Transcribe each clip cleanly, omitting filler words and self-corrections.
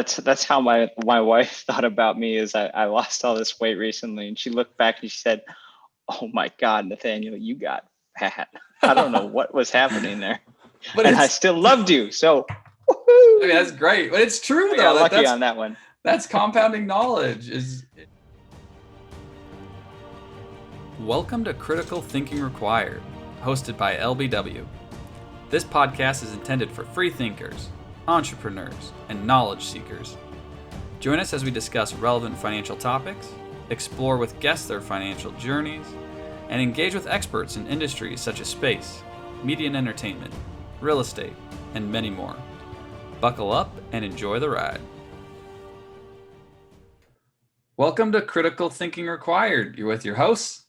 That's how my wife thought about me. Is I lost all this weight recently, and she looked back and she said, "Oh my God, Nathaniel, you got fat. I don't know what was happening there, But and I still loved you." So, I mean, that's great. But it's true, I though. got lucky on that one. That's compounding knowledge. Welcome to Critical Thinking Required, hosted by LBW. This podcast is intended for free thinkers, entrepreneurs, and knowledge seekers. Join us as we discuss relevant financial topics, explore with guests their financial journeys, and engage with experts in industries such as space, media and entertainment, real estate, and many more. Buckle up and enjoy the ride. Welcome to Critical Thinking Required. You're with your hosts,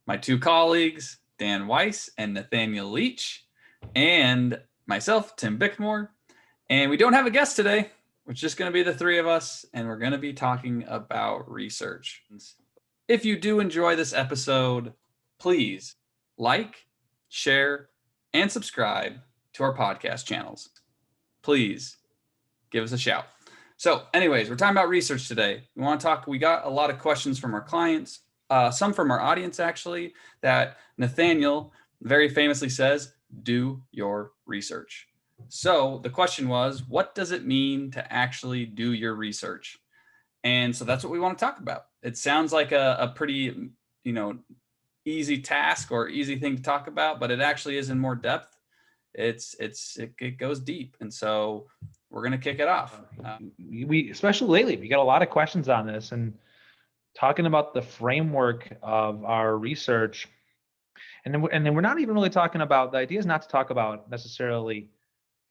my two colleagues, Dan Weiss and Nathaniel Leach, and myself, Tim Bickmore. And we don't have a guest today. It's just going to be the three of us, and we're going to be talking about research. If you do enjoy this episode, please like, share, and subscribe to our podcast channels. Please give us a shout. So anyways, we're talking about research today. We got a lot of questions from our clients, some from our audience actually, that Nathaniel very famously says, do your research. So the question was, what does it mean to actually do your research? And so that's what we want to talk about. It sounds like a pretty, easy task or easy thing to talk about, but it actually is in more depth. It goes deep. And so we're going to kick it off. We especially lately, we got a lot of questions on this and talking about the framework of our research. And then we're not even really talking about, the idea is not to talk about necessarily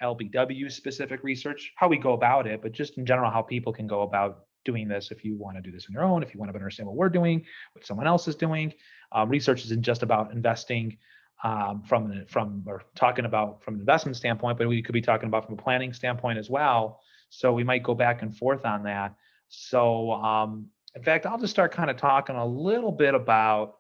LBW specific research, how we go about it, but just in general, how people can go about doing this. If you want to do this on your own, if you want to understand what we're doing, what someone else is doing, research isn't just about investing or talking about from an investment standpoint, but we could be talking about from a planning standpoint as well. So we might go back and forth on that. So in fact, I'll just start kind of talking a little bit about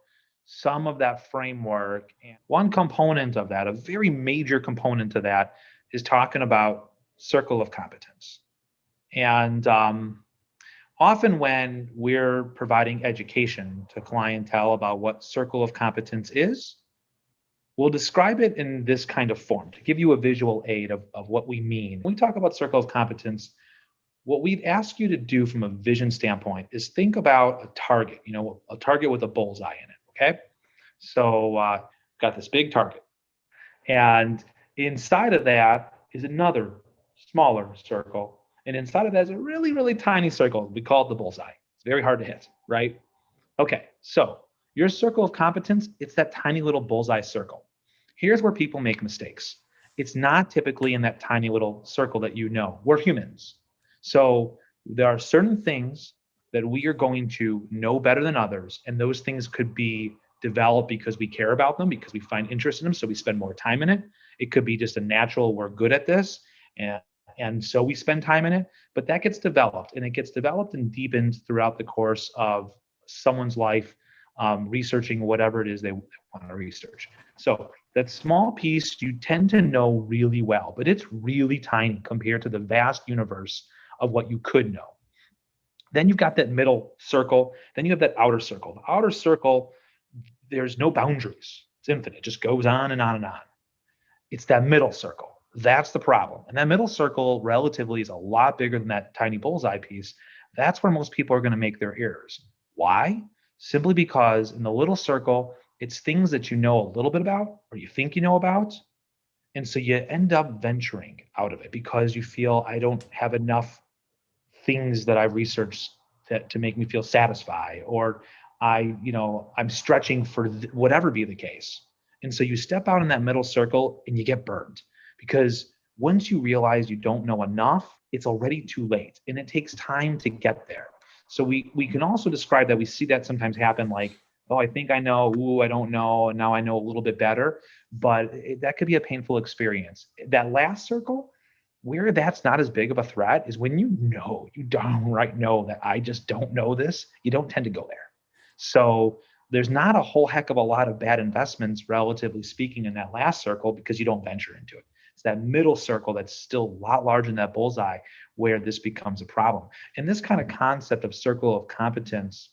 some of that framework. And one component of that, a very major component to that, is talking about circle of competence. And often when we're providing education to clientele about what circle of competence is, we'll describe it in this kind of form to give you a visual aid of what we mean. When we talk about circle of competence, what we'd ask you to do from a vision standpoint is think about a target, a target with a bullseye in it, okay? So got this big target. And inside of that is another smaller circle. And inside of that is a really, really tiny circle. We call it the bullseye. It's very hard to hit, right? Okay, so your circle of competence, it's that tiny little bullseye circle. Here's where people make mistakes. It's not typically in that tiny little circle that you know. We're humans. So there are certain things that we are going to know better than others. And those things could be developed because we care about them, because we find interest in them. So we spend more time in it. It could be just a natural, we're good at this. And so we spend time in it, but that gets developed, and it gets developed and deepened throughout the course of someone's life, researching whatever it is they want to research. So that small piece you tend to know really well, but it's really tiny compared to the vast universe of what you could know. Then you've got that middle circle. Then you have that outer circle. The outer circle, there's no boundaries. It's infinite. It just goes on and on and on. It's that middle circle. That's the problem. And that middle circle relatively is a lot bigger than that tiny bullseye piece. That's where most people are going to make their errors. Why? Simply because in the little circle, it's things that you know a little bit about or you think you know about. And so you end up venturing out of it because you feel I don't have enough things that I've researched to make me feel satisfied, or I'm stretching for whatever be the case. And so you step out in that middle circle and you get burned, because once you realize you don't know enough, it's already too late, and it takes time to get there. So we can also describe that. We see that sometimes happen, like, oh, I think I know, ooh, I don't know, and now I know a little bit better. But that could be a painful experience. That last circle, where that's not as big of a threat, is when you downright know that I just don't know this, you don't tend to go there. So there's not a whole heck of a lot of bad investments, relatively speaking, in that last circle because you don't venture into it. It's that middle circle that's still a lot larger than that bullseye where this becomes a problem. And this kind of concept of circle of competence,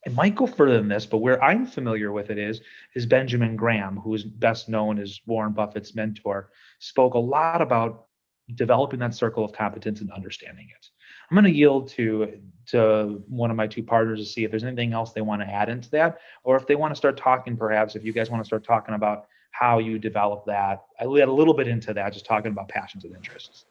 it might go further than this, but where I'm familiar with it is Benjamin Graham, who is best known as Warren Buffett's mentor, spoke a lot about developing that circle of competence and understanding it. I'm going to yield to one of my two partners to see if there's anything else they want to add into that, or if they want to start talking, perhaps if you guys want to start talking about how you develop that. I led a little bit into that, just talking about passions and interests.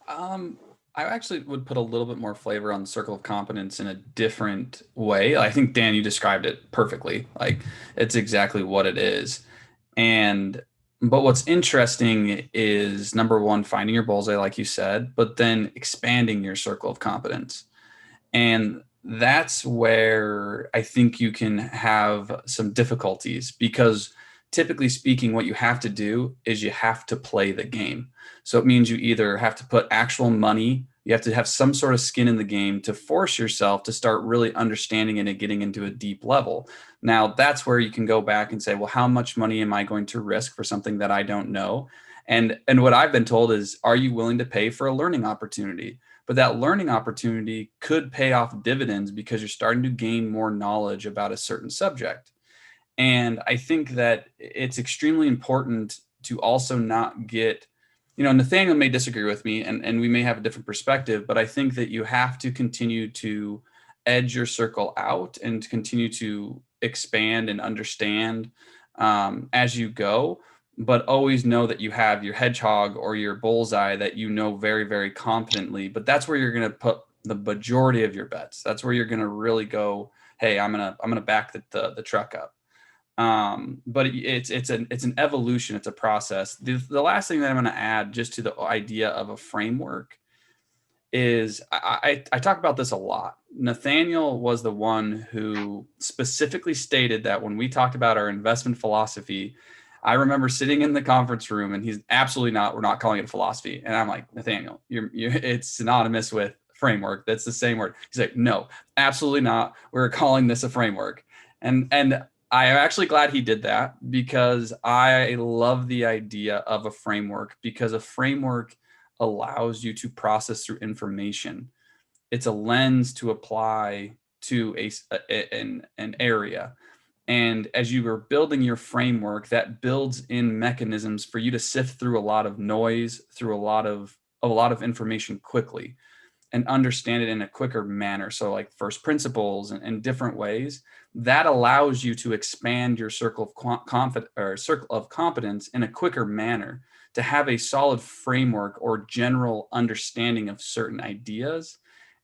I actually would put a little bit more flavor on the circle of competence in a different way. I think, Dan, you described it perfectly. Like, it's exactly what it is. But what's interesting is, number one, finding your bullseye, like you said, but then expanding your circle of competence. And that's where I think you can have some difficulties, because typically speaking, what you have to do is you have to play the game. So it means you either have to put actual money, you have to have some sort of skin in the game to force yourself to start really understanding it and getting into a deep level. Now, that's where you can go back and say, well, how much money am I going to risk for something that I don't know? And what I've been told is, are you willing to pay for a learning opportunity? But that learning opportunity could pay off dividends because you're starting to gain more knowledge about a certain subject. And I think that it's extremely important to also not get, Nathaniel may disagree with me, and we may have a different perspective, but I think that you have to continue to edge your circle out and to continue to expand and understand as you go, but always know that you have your hedgehog or your bullseye that you know very, very confidently. But that's where you're going to put the majority of your bets. That's where you're going to really go, hey, I'm gonna back the truck up. But it's an evolution. It's a process. The last thing that I'm going to add just to the idea of a framework is I talk about this a lot. Nathaniel was the one who specifically stated that when we talked about our investment philosophy, I remember sitting in the conference room and he's absolutely not, we're not calling it a philosophy. And I'm like, Nathaniel, it's synonymous with framework. That's the same word. He's like, no, absolutely not. We're calling this a framework. And I am actually glad he did that, because I love the idea of a framework, because a framework allows you to process through information. It's a lens to apply to an area. And as you are building your framework, that builds in mechanisms for you to sift through a lot of noise, through a lot of information quickly, and understand it in a quicker manner. So like first principles and different ways that allows you to expand your circle of competence in a quicker manner, to have a solid framework or general understanding of certain ideas.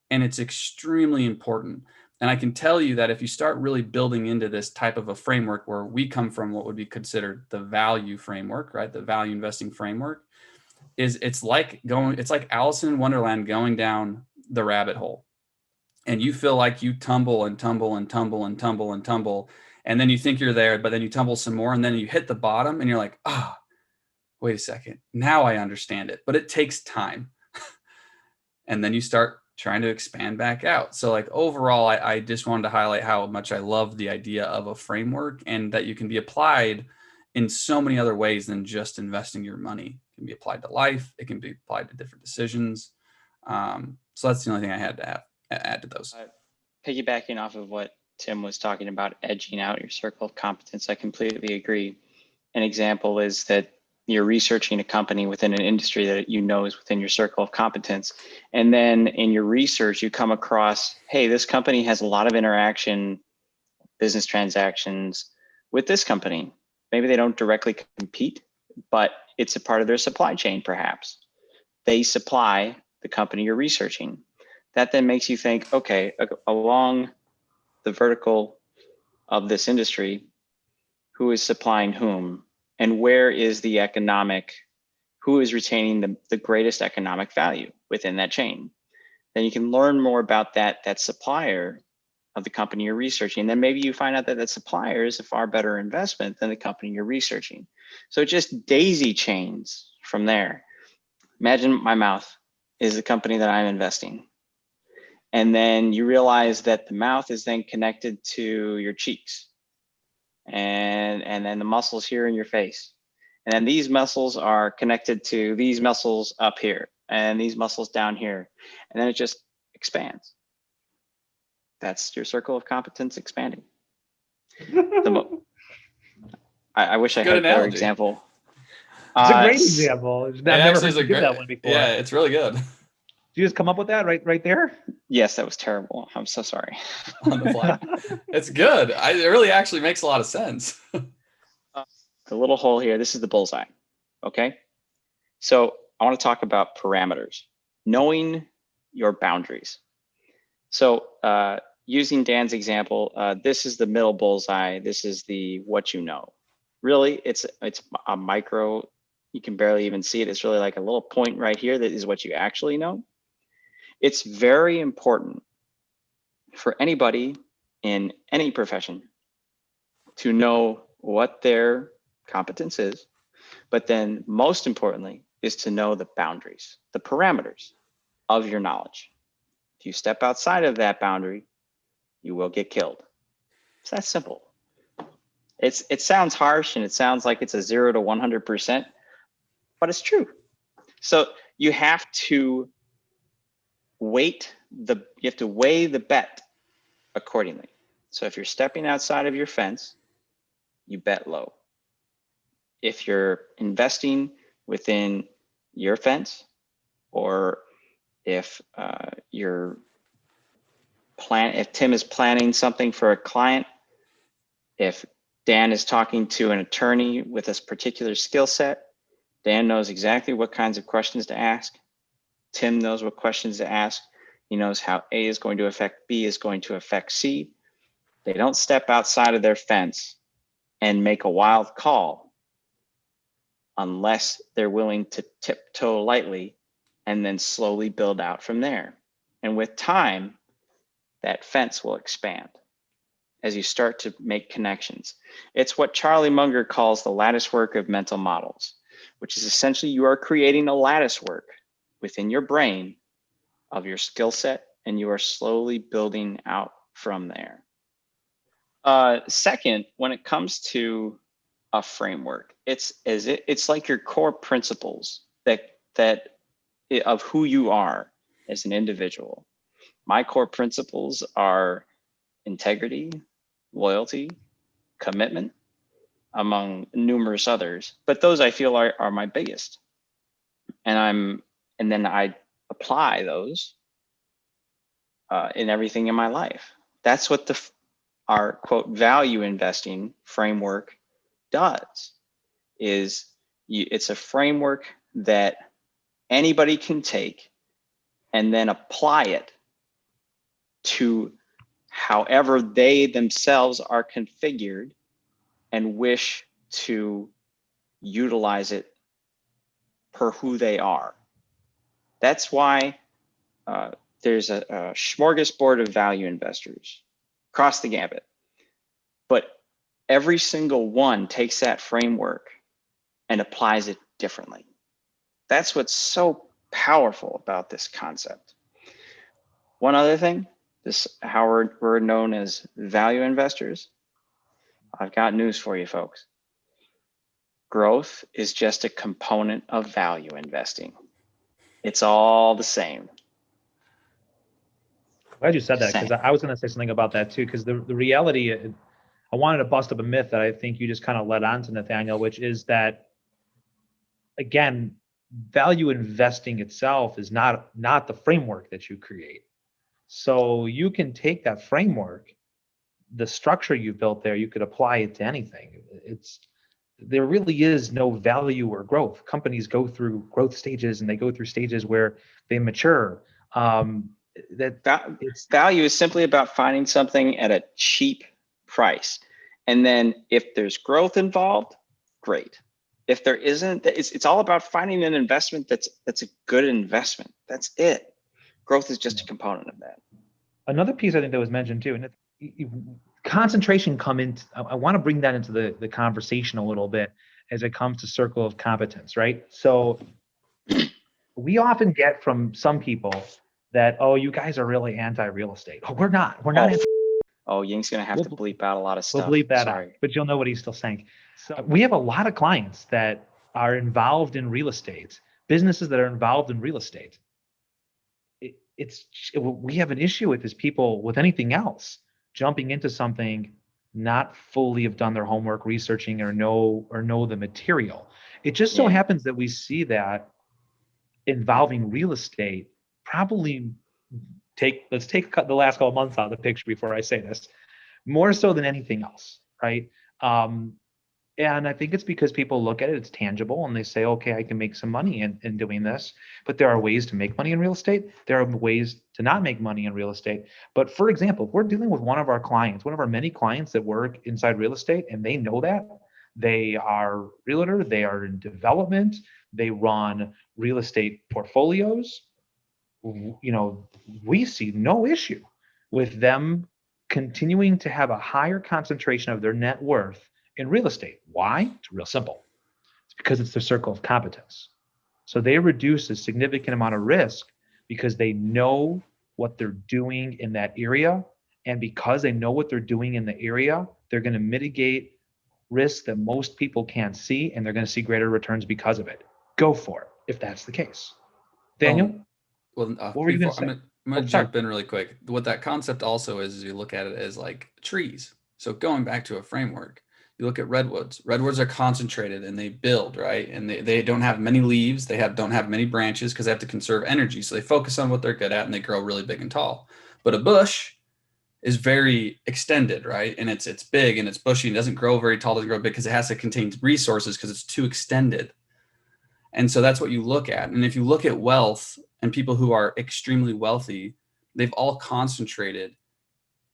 And it's extremely important. And I can tell you that if you start really building into this type of a framework, where we come from what would be considered the value framework, right? The value investing framework, it's like Alice in Wonderland going down the rabbit hole. And you feel like you tumble and tumble and tumble and tumble and tumble. And then you think you're there, but then you tumble some more. And then you hit the bottom and you're like, wait a second. Now I understand it. But it takes time. And then you start trying to expand back out. So like overall, I just wanted to highlight how much I love the idea of a framework, and that you can be applied in so many other ways than just investing your money. It can be applied to life. It can be applied to different decisions. So that's the only thing I had to add to those. Piggybacking off of what Tim was talking about, edging out your circle of competence, I completely agree. An example is that you're researching a company within an industry that you know is within your circle of competence. And then in your research, you come across, hey, this company has a lot of interaction, business transactions with this company. Maybe they don't directly compete, but it's a part of their supply chain, perhaps. They supply the company you're researching. That then makes you think, okay, along the vertical of this industry, who is supplying whom? And where is the economic, who is retaining the greatest economic value within that chain? Then you can learn more about that supplier of the company you're researching. And then maybe you find out that that supplier is a far better investment than the company you're researching. So it just daisy chains from there. Imagine my mouth is the company that I'm investing. And then you realize that the mouth is then connected to your cheeks and then the muscles here in your face. And then these muscles are connected to these muscles up here and these muscles down here. And then it just expands. That's your circle of competence expanding. I wish I had a better example. It's a great example. I've never heard you give that one before. Yeah, it's really good. Did you just come up with that right there? Yes, that was terrible. I'm so sorry. On the fly. It's good. It really actually makes a lot of sense. The little hole here, this is the bullseye. Okay. So I want to talk about parameters, knowing your boundaries. So using Dan's example, this is the middle bullseye. This is the what you know. Really, it's a micro. You can barely even see it. It's really like a little point right here that is what you actually know. It's very important for anybody in any profession to know what their competence is, but then most importantly is to know the boundaries, the parameters of your knowledge. If you step outside of that boundary, you will get killed. It's that simple. It sounds harsh and it sounds like it's a 0 to 100%, but it's true. So you have to weigh the bet accordingly. So if you're stepping outside of your fence, you bet low. If you're investing within your fence, or if if Tim is planning something for a client, if Dan is talking to an attorney with this particular skill set, Dan knows exactly what kinds of questions to ask. Tim knows what questions to ask. He knows how A is going to affect B is going to affect C. They don't step outside of their fence and make a wild call unless they're willing to tiptoe lightly and then slowly build out from there. And with time, that fence will expand as you start to make connections. It's what Charlie Munger calls the lattice work of mental models, which is essentially you are creating a lattice work within your brain of your skill set, and you are slowly building out from there. Second, when it comes to a framework, it's like your core principles that of who you are as an individual. My core principles are integrity, loyalty, commitment, among numerous others, but those I feel are my biggest. And then I apply those in everything in my life. That's what our quote value investing framework does. It's a framework that anybody can take and then apply it to however they themselves are configured and wish to utilize it per who they are. That's why there's a smorgasbord of value investors across the gambit. But every single one takes that framework and applies it differently. That's what's so powerful about this concept. One other thing, how we're known as value investors. I've got news for you folks. Growth is just a component of value investing. It's all the same. Glad you said that, because I was going to say something about that too, because the reality, I wanted to bust up a myth that I think you just kind of led on to, Nathaniel, which is that, again, value investing itself is not the framework that you create. So you can take that framework, the structure you built there, you could apply it to anything. There really is no value or growth. Companies go through growth stages, and they go through stages where they mature. Value is simply about finding something at a cheap price. And then if there's growth involved, great. If there isn't, it's all about finding an investment that's a good investment. That's it. Growth is just a component of that. Another piece I think that was mentioned too, and concentration I want to bring that into the conversation a little bit as it comes to circle of competence, right? So we often get from some people that, oh, you guys are really anti-real estate. Oh, we're not. We're not. Oh, Ying's going to have to bleep out a lot of stuff. We'll bleep that out, but you'll know what he's still saying. So we have a lot of clients that are involved in real estate, businesses that are involved in real estate, we have an issue with is people with anything else jumping into something, not fully have done their homework, researching or know the material. It just so Yeah. happens that we see that involving real estate. Probably let's take the last couple of months out of the picture before I say this, more so than anything else, right? And I think it's because people look at it, it's tangible, and they say, okay, I can make some money in doing this. But there are ways to make money in real estate. There are ways to not make money in real estate. But for example, if we're dealing with one of our clients, one of our many clients that work inside real estate, and they know that, they are realtor, they are in development, they run real estate portfolios, we see no issue with them continuing to have a higher concentration of their net worth in real estate. Why? It's real simple. It's because it's their circle of competence. So they reduce a significant amount of risk because they know what they're doing in that area. And because they know what they're doing in the area, they're going to mitigate risks that most people can't see, and they're going to see greater returns because of it. Go for it if that's the case. Daniel? Well, What were you going to say? I'm gonna jump in really quick. What that concept also is you look at it as like trees. So going back to a framework, you look at redwoods. Redwoods are concentrated and they build, right? And they don't have many leaves. Don't have many branches because they have to conserve energy. So they focus on what they're good at and they grow really big and tall. But a bush is very extended, right? And it's big and it's bushy and doesn't grow very tall, doesn't grow big because it has to contain resources because it's too extended. And so that's what you look at. And if you look at wealth and people who are extremely wealthy, they've all concentrated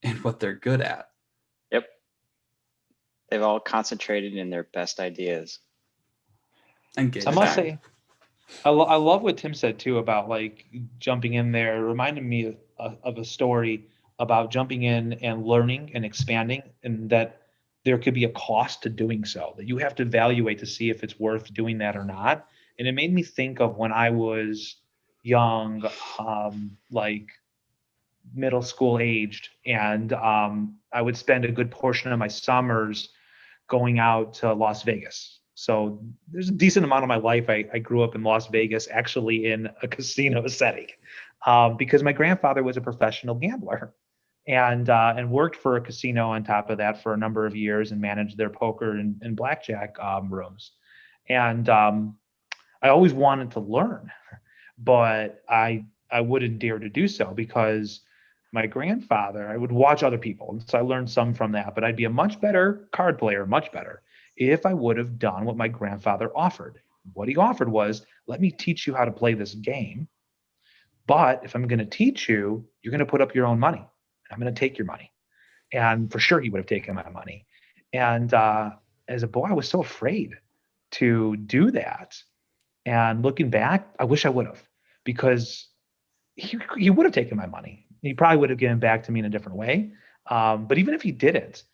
in what they're good at. Yep. They've all concentrated in their best ideas. And I must say, I love what Tim said too about like jumping in there. It reminded me of a story about jumping in and learning and expanding, and that there could be a cost to doing so, that you have to evaluate to see if it's worth doing that or not. And it made me think of when I was young, like middle school aged, and I would spend a good portion of my summers going out to Las Vegas. So there's a decent amount of my life I grew up in Las Vegas, actually in a casino setting, because my grandfather was a professional gambler, and worked for a casino on top of that for a number of years and managed their poker and blackjack rooms. And I always wanted to learn, but I wouldn't dare to do so because my grandfather, I would watch other people. And so I learned some from that, but I'd be a much better card player, much better, if I would have done what my grandfather offered. What he offered was, let me teach you how to play this game. But if I'm going to teach you, you're going to put up your own money. I'm going to take your money. And for sure, he would have taken my money. And as a boy, I was so afraid to do that. And looking back, I wish I would have, because he would have taken my money. He probably would have given back to me in a different way. But even if he didn't,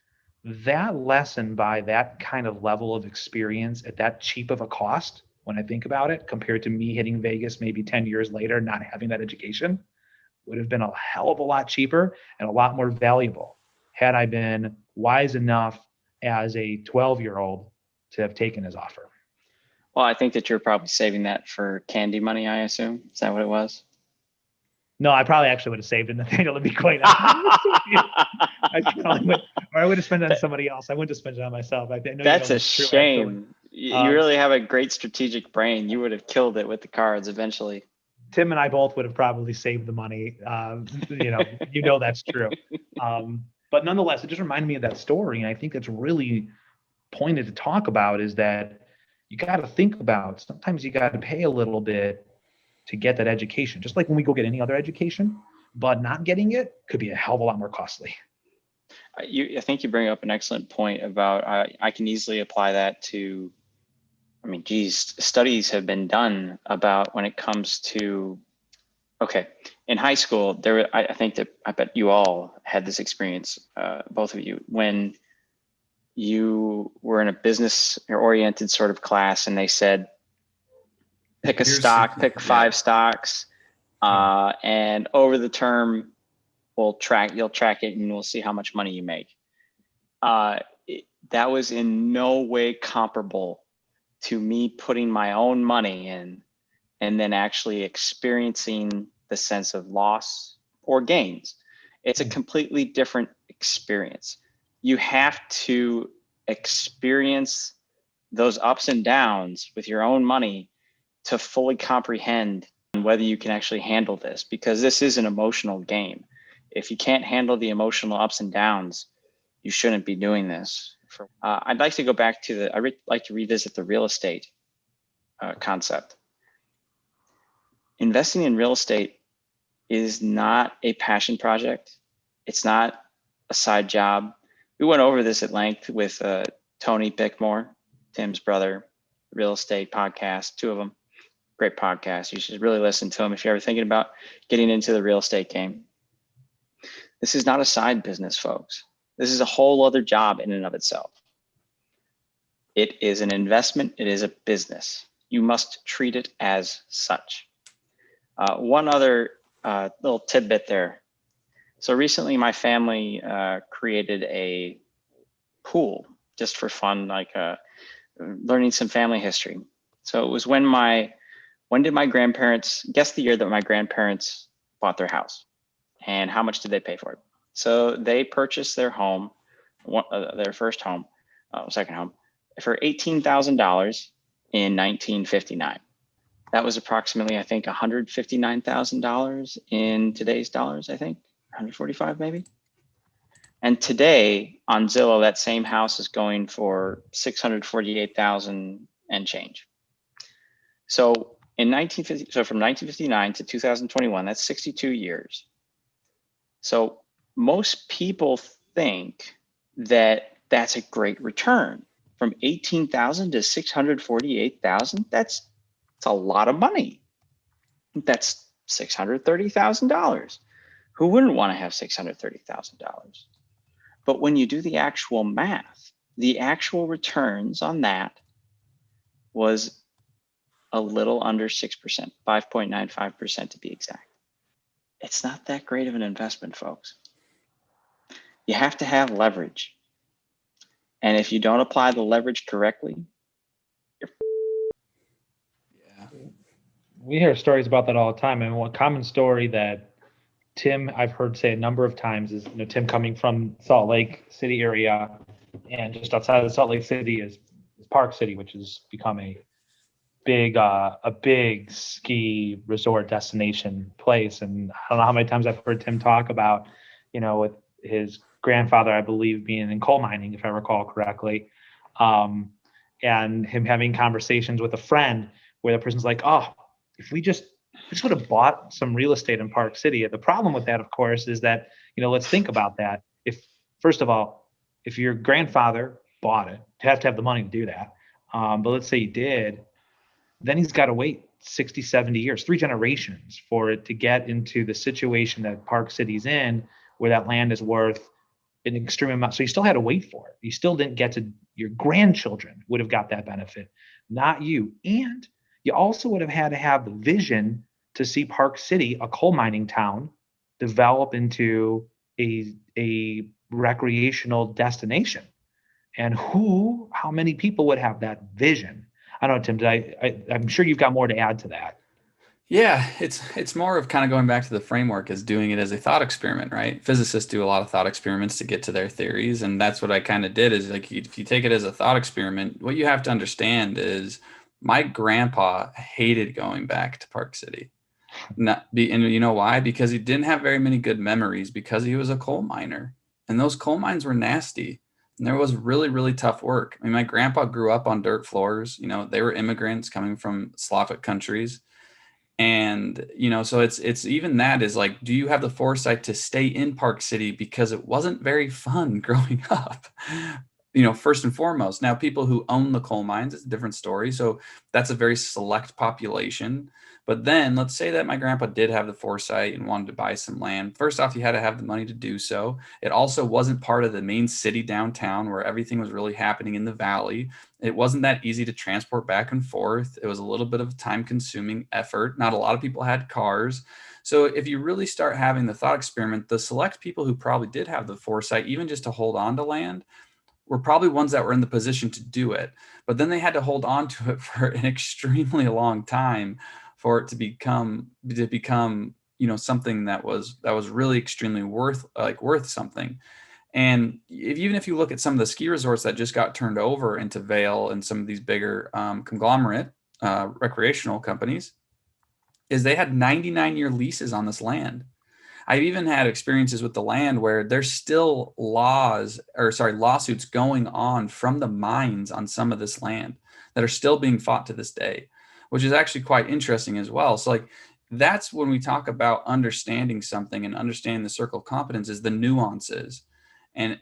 that lesson by that kind of level of experience at that cheap of a cost, when I think about it, compared to me hitting Vegas maybe 10 years later, not having that education, would have been a hell of a lot cheaper and a lot more valuable had I been wise enough as a 12-year-old to have taken his offer. Well, I think that you're probably saving that for candy money, I assume. Is that what it was? No, I probably actually would have saved it, Nathaniel, to be quite honest. I probably would, or I would have spent it on somebody else. I wouldn't have spent it on myself. I know That's a true, shame. You really have a great strategic brain. You would have killed it with the cards eventually. Tim and I both would have probably saved the money. That's true. But nonetheless, it just reminded me of that story. And I think that's really pointed to talk about, is that you got to think about, sometimes you got to pay a little bit to get that education, just like when we go get any other education, but not getting it could be a hell of a lot more costly. I think you bring up an excellent point about, I can easily apply that to, studies have been done about when it comes to, okay, in high school, I bet you all had this experience, both of you, when you were in a business oriented sort of class and they said, pick a stock, pick 5 stocks, and over the term, you'll track it and we'll see how much money you make. That was in no way comparable to me putting my own money in and then actually experiencing the sense of loss or gains. It's a completely different experience. You have to experience those ups and downs with your own money to fully comprehend whether you can actually handle this, because this is an emotional game. If you can't handle the emotional ups and downs, you shouldn't be doing this. I'd like to go back to I'd like to revisit the real estate concept. Investing in real estate is not a passion project. It's not a side job. We went over this at length with Tony Bickmore, Tim's brother, real estate podcast, two of them. Great podcast. You should really listen to them if you're ever thinking about getting into the real estate game. This is not a side business, folks. This is a whole other job in and of itself. It is an investment. It is a business. You must treat it as such. One other little tidbit there. So recently my family created a pool just for fun, like learning some family history. So it was when did my grandparents, guess the year that my grandparents bought their house and how much did they pay for it? So they purchased their home, their first home, second home, for $18,000 in 1959. That was approximately, I think, $159,000 in today's dollars, I think, 145 maybe. And today on Zillow, that same house is going for 648,000 and change. So from 1959 to 2021, that's 62 years. So most people think that that's a great return. From 18,000 to 648,000, that's a lot of money. That's $630,000. Who wouldn't want to have $630,000? But when you do the actual math, the actual returns on that was a little under 6%, 5.95% to be exact. It's not that great of an investment, folks. You have to have leverage. And if you don't apply the leverage correctly, we hear stories about that all the time. And one common story that Tim, I've heard say a number of times is, Tim coming from Salt Lake City area, and just outside of Salt Lake City is Park City, which has become a big ski resort destination place. And I don't know how many times I've heard Tim talk about, with his grandfather, I believe, being in coal mining, if I recall correctly, and him having conversations with a friend where the person's like, oh, if we just would have bought some real estate in Park City. The problem with that, of course, is that, let's think about that. First of all, if your grandfather bought it, you have to have the money to do that. But let's say he did, then he's got to wait 60, 70 years, 3 generations for it to get into the situation that Park City's in, where that land is worth an extreme amount. So you still had to wait for it. You still didn't get to, your grandchildren would have got that benefit, not you. And you also would have had to have the vision to see Park City, a coal mining town, develop into a recreational destination. And how many people would have that vision? I don't know, Tim, I'm sure you've got more to add to that. Yeah, it's more of kind of going back to the framework as doing it as a thought experiment, right? Physicists do a lot of thought experiments to get to their theories. And that's what I kind of did is, like, if you take it as a thought experiment, what you have to understand is my grandpa hated going back to Park City. And you know why? Because he didn't have very many good memories because he was a coal miner. And those coal mines were nasty. And there was really, really tough work. I mean, my grandpa grew up on dirt floors. They were immigrants coming from Slavic countries. And, so it's even that is like, do you have the foresight to stay in Park City because it wasn't very fun growing up? First and foremost. Now, people who own the coal mines, it's a different story. So that's a very select population. But then let's say that my grandpa did have the foresight and wanted to buy some land. First off, he had to have the money to do so. It also wasn't part of the main city downtown where everything was really happening in the valley. It wasn't that easy to transport back and forth. It was a little bit of a time-consuming effort. Not a lot of people had cars. So if you really start having the thought experiment, the select people who probably did have the foresight, even just to hold on to land, were probably ones that were in the position to do it, but then they had to hold on to it for an extremely long time for it to become something that was really extremely worth something. And even if you look at some of the ski resorts that just got turned over into Vail and some of these bigger conglomerate recreational companies, is they had 99-year leases on this land. I've even had experiences with the land where there's still lawsuits going on from the mines on some of this land that are still being fought to this day, which is actually quite interesting as well. So like, that's when we talk about understanding something and understanding the circle of competence, is the nuances. And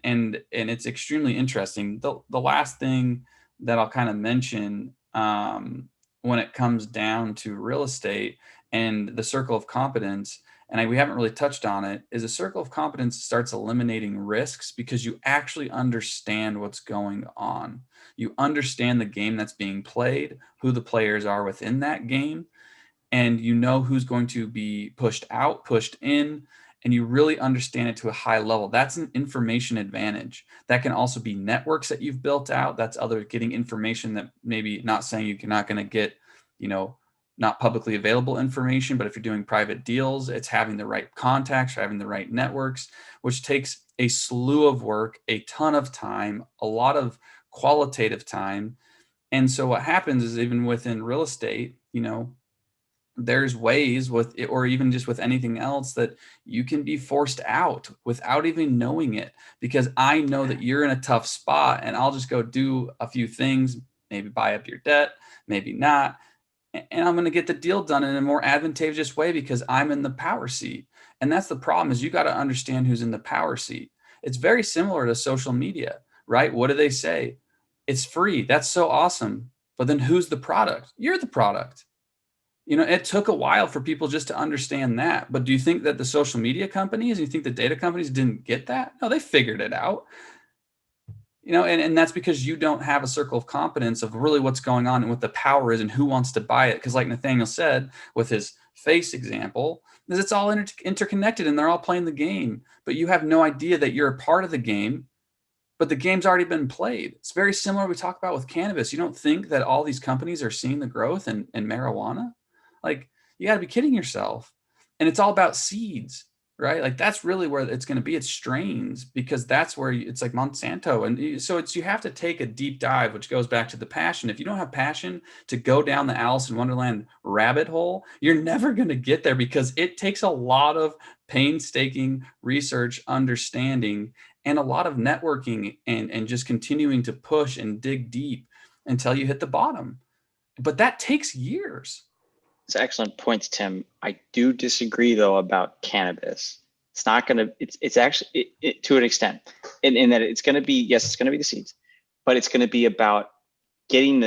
it's extremely interesting. The last thing that I'll kind of mention when it comes down to real estate and the circle of competence, and we haven't really touched on it, is a circle of competence starts eliminating risks because you actually understand what's going on. You understand the game that's being played, who the players are within that game, and you know who's going to be pushed out, pushed in, and you really understand it to a high level. That's an information advantage. That can also be networks that you've built out. That's other getting information that maybe, not saying you're not going to get, not publicly available information, but if you're doing private deals, it's having the right contacts, having the right networks, which takes a slew of work, a ton of time, a lot of qualitative time. And so what happens is, even within real estate, there's ways with it, or even just with anything else, that you can be forced out without even knowing it, because I know that you're in a tough spot and I'll just go do a few things, maybe buy up your debt, maybe not. And I'm going to get the deal done in a more advantageous way because I'm in the power seat. And that's the problem, is you got to understand who's in the power seat. It's very similar to social media, right? What do they say? It's free. That's so awesome. But then who's the product? You're the product. It took a while for people just to understand that. But do you think that the social media companies, you think the data companies didn't get that? No, they figured it out. And that's because you don't have a circle of competence of really what's going on and what the power is and who wants to buy it. Because like Nathaniel said with his face example, is it's all interconnected and they're all playing the game, but you have no idea that you're a part of the game, but the game's already been played. It's very similar we talk about with cannabis. You don't think that all these companies are seeing the growth in marijuana? Like, you got to be kidding yourself. And it's all about seeds, right? Like, that's really where it's going to be. It's strains, because that's where it's like Monsanto. And so you have to take a deep dive, which goes back to the passion. If you don't have passion to go down the Alice in Wonderland rabbit hole, you're never going to get there, because it takes a lot of painstaking research, understanding, and a lot of networking and just continuing to push and dig deep until you hit the bottom. But that takes years. It's excellent points, Tim. I do disagree though about cannabis. It's not going to, it's actually to an extent in that it's going to be, yes, it's going to be the seeds, but it's going to be about getting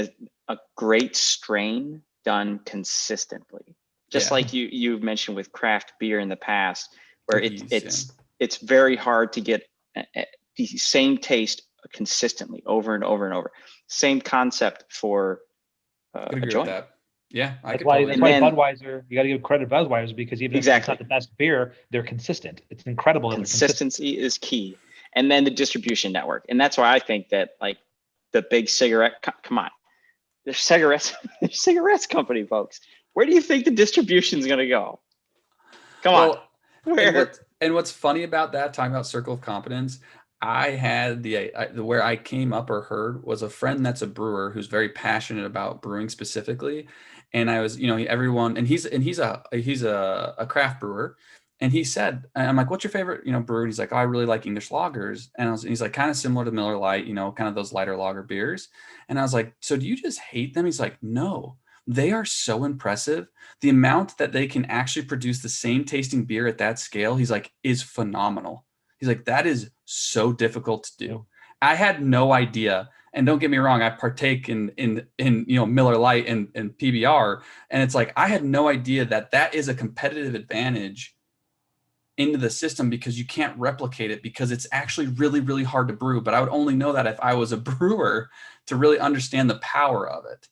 a great strain done consistently. Just like you've mentioned with craft beer in the past, where it's very hard to get the same taste consistently over and over and over. Same concept for a joint. That. Yeah, that's why Budweiser, you got to give credit to Budweiser, because even if it's not the best beer, they're consistent. It's incredible. Consistency is key. And then the distribution network. And that's why I think that, like, the big cigarette, come on, they're cigarettes company, folks. Where do you think the distribution is going to go? Come on. And what's funny about that, talking about circle of competence, I had where I came up or heard was a friend that's a brewer who's very passionate about brewing specifically. And I was, everyone, and he's a craft brewer. And he said, I'm like, what's your favorite, brewer? And he's like, oh, I really like English lagers. And he's like, kind of similar to Miller Lite, kind of those lighter lager beers. And I was like, so do you just hate them? He's like, no, they are so impressive. The amount that they can actually produce the same tasting beer at that scale, he's like, is phenomenal. He's like, that is so difficult to do. I had no idea. And don't get me wrong, I partake in Miller Lite and PBR. And it's like, I had no idea that is a competitive advantage into the system, because you can't replicate it, because it's actually really, really hard to brew. But I would only know that if I was a brewer to really understand the power of it,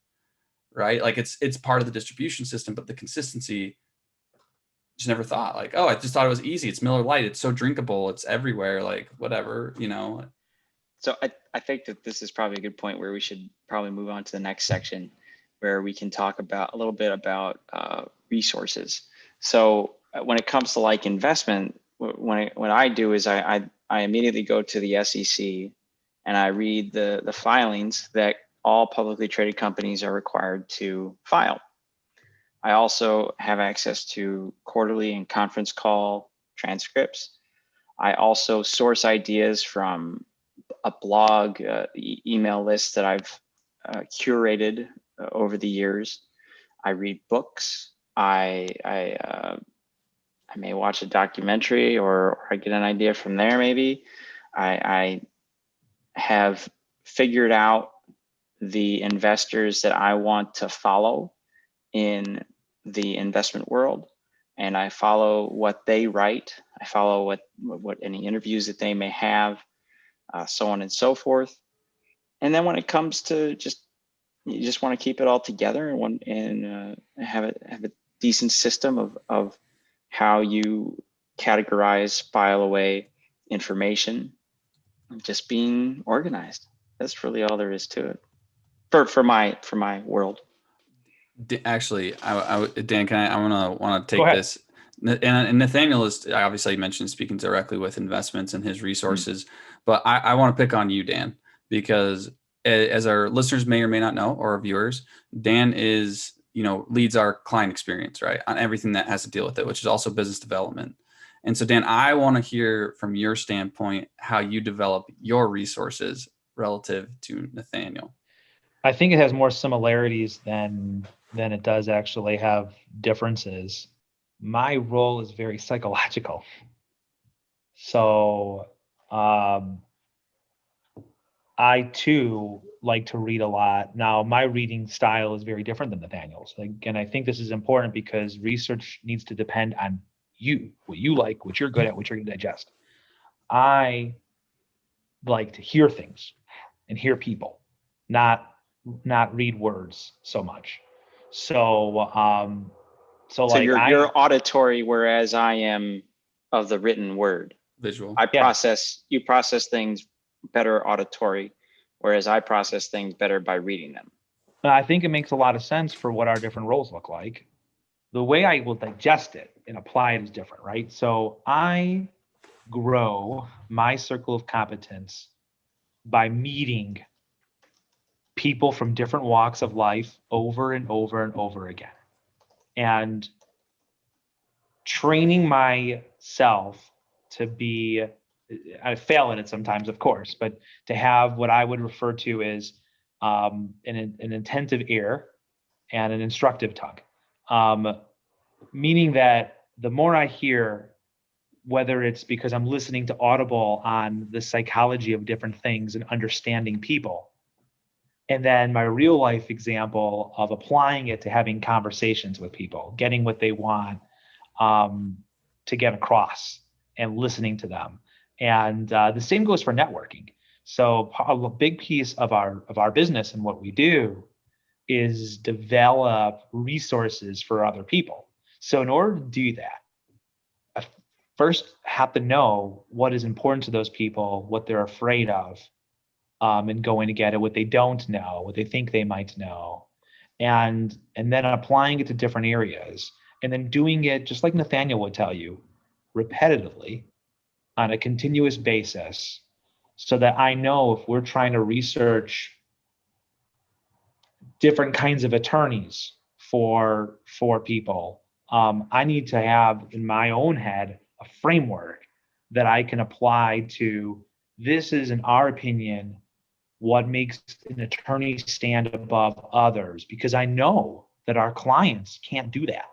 right? Like, it's part of the distribution system, but the consistency, just never thought, like, oh, I just thought it was easy. It's Miller Lite. It's so drinkable. It's everywhere. Like, whatever, So I think that this is probably a good point where we should probably move on to the next section where we can talk about a little bit about resources. So when it comes to like investment, what I do is I immediately go to the SEC and I read the filings that all publicly traded companies are required to file. I also have access to quarterly and conference call transcripts. I also source ideas from a blog, email list that I've curated over the years. I read books. I may watch a documentary or I get an idea from there maybe. I have figured out the investors that I want to follow in the investment world, and I follow what they write. I follow what any interviews that they may have, so on and so forth. And then when it comes to you just want to keep it all together and have a decent system of how you categorize, file away information, just being organized. That's really all there is to it for my world. Actually, Dan, I want to Go take ahead. this. And Nathaniel is obviously, you mentioned speaking directly with investments and his resources, but I want to pick on you, Dan, because as our listeners may or may not know, or our viewers, Dan is, leads our client experience, right, on everything that has to deal with it, which is also business development. And so, Dan, I want to hear from your standpoint how you develop your resources relative to Nathaniel. I think it has more similarities than it does actually have differences. My role is very psychological. So I too like to read a lot. Now, my reading style is very different than Nathaniel's. And I think this is important because research needs to depend on you, what you like, what you're good at, what you're going to digest. I like to hear things and hear people, not read words so much. So So you're auditory, whereas I am of the written word. Visual. You process things better auditory, whereas I process things better by reading them. I think it makes a lot of sense for what our different roles look like. The way I will digest it and apply it is different, right? So I grow my circle of competence by meeting people from different walks of life over and over and over again, and training myself to be, I fail at it sometimes, of course, but to have what I would refer to as an attentive ear and an instructive tongue. Meaning that the more I hear, whether it's because I'm listening to Audible on the psychology of different things and understanding people, and then my real life example of applying it to having conversations with people, getting what they want to get across and listening to them. And the same goes for networking. So a big piece of our business and what we do is develop resources for other people. So in order to do that, I first have to know what is important to those people, what they're afraid of, and going to get it, what they don't know, what they think they might know, and then applying it to different areas, and then doing it just like Nathaniel would tell you, repetitively on a continuous basis, so that I know if we're trying to research different kinds of attorneys for people, I need to have in my own head a framework that I can apply to. This is, in our opinion, what makes an attorney stand above others, because I know that our clients can't do that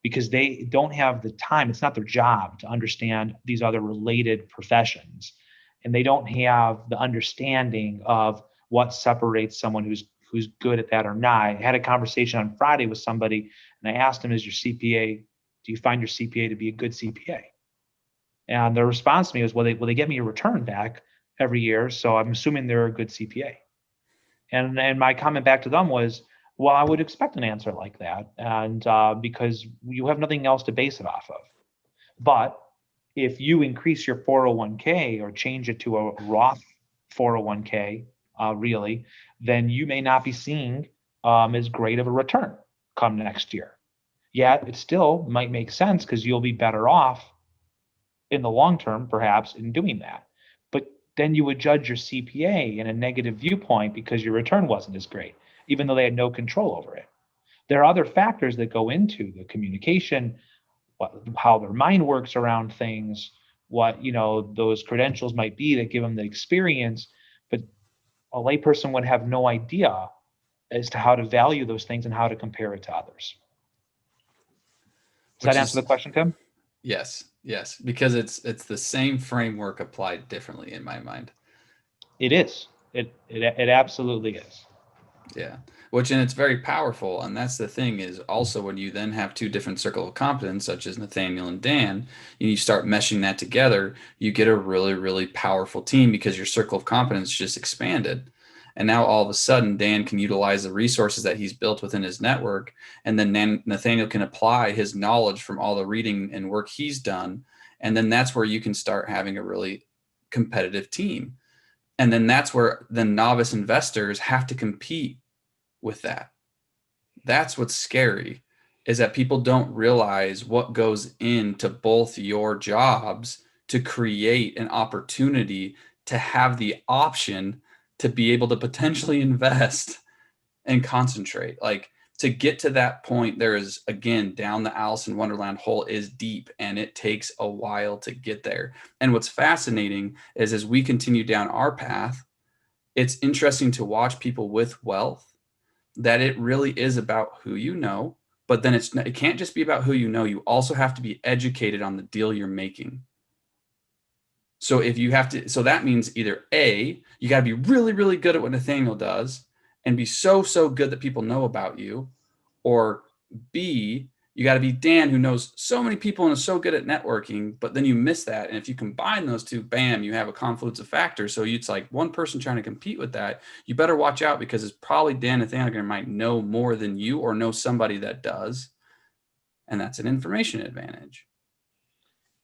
because they don't have the time. It's not their job to understand these other related professions, and they don't have the understanding of what separates someone who's good at that or not. I had a conversation on Friday with somebody, and I asked him, do you find your CPA to be a good CPA? And their response to me was, well, they get me a return back every year, so I'm assuming they're a good CPA. And my comment back to them was, well, I would expect an answer like that, and because you have nothing else to base it off of. But if you increase your 401k or change it to a Roth 401k, really, then you may not be seeing as great of a return come next year. Yet it still might make sense because you'll be better off in the long term, perhaps, in doing that. But then you would judge your CPA in a negative viewpoint because your return wasn't as great, even though they had no control over it. There are other factors that go into the communication, how their mind works around things, what those credentials might be that give them the experience. But a layperson would have no idea as to how to value those things and how to compare it to others. Does that answer the question, Tim? Yes, because it's the same framework applied differently in my mind. It is. It absolutely is. Yeah, and it's very powerful. And that's the thing is also when you then have two different circle of competence, such as Nathaniel and Dan, and you start meshing that together, you get a really, really powerful team because your circle of competence just expanded. And now all of a sudden, Dan can utilize the resources that he's built within his network. And then Nathaniel can apply his knowledge from all the reading and work he's done. And then that's where you can start having a really competitive team. And then that's where the novice investors have to compete with that. That's what's scary, is that people don't realize what goes into both your jobs to create an opportunity to have the option to be able to potentially invest and concentrate. Like, to get to that point, there is, again, down the Alice in Wonderland hole is deep, and it takes a while to get there. And what's fascinating is as we continue down our path, it's interesting to watch people with wealth that it really is about who you know, but then it can't just be about who you know. You also have to be educated on the deal you're making. So that means either A, you got to be really, really good at what Nathaniel does and be so good that people know about you, or B, you got to be Dan, who knows so many people and is so good at networking, but then you miss that. And if you combine those two, bam, you have a confluence of factors. So it's like one person trying to compete with that. You better watch out because it's probably Dan Nathaniel might know more than you or know somebody that does. And that's an information advantage.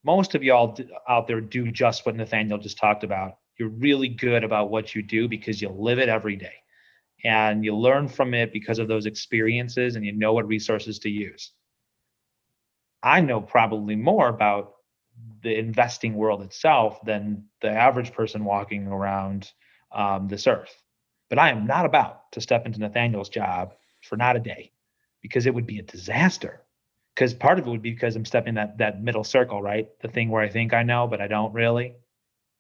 Most of y'all out there do just what Nathaniel just talked about. You're really good about what you do because you live it every day. And you learn from it because of those experiences, and you know what resources to use. I know probably more about the investing world itself than the average person walking around this earth. But I am not about to step into Nathaniel's job for not a day, because it would be a disaster. Because part of it would be because I'm stepping that middle circle, right? The thing where I think I know, but I don't really.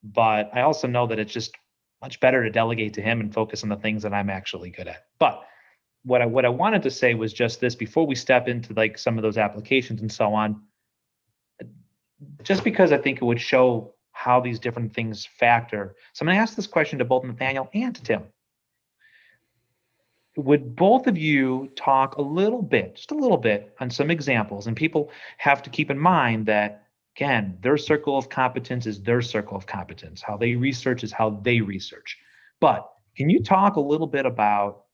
But I also know that it's just much better to delegate to him and focus on the things that I'm actually good at. But what I wanted to say was just this before we step into like some of those applications and so on, just because I think it would show how these different things factor. So I'm going to ask this question to both Nathaniel and to Tim. Would both of you talk a little bit, just a little bit, on some examples? And people have to keep in mind that, again, their circle of competence is their circle of competence. How they research is how they research. But can you talk a little bit about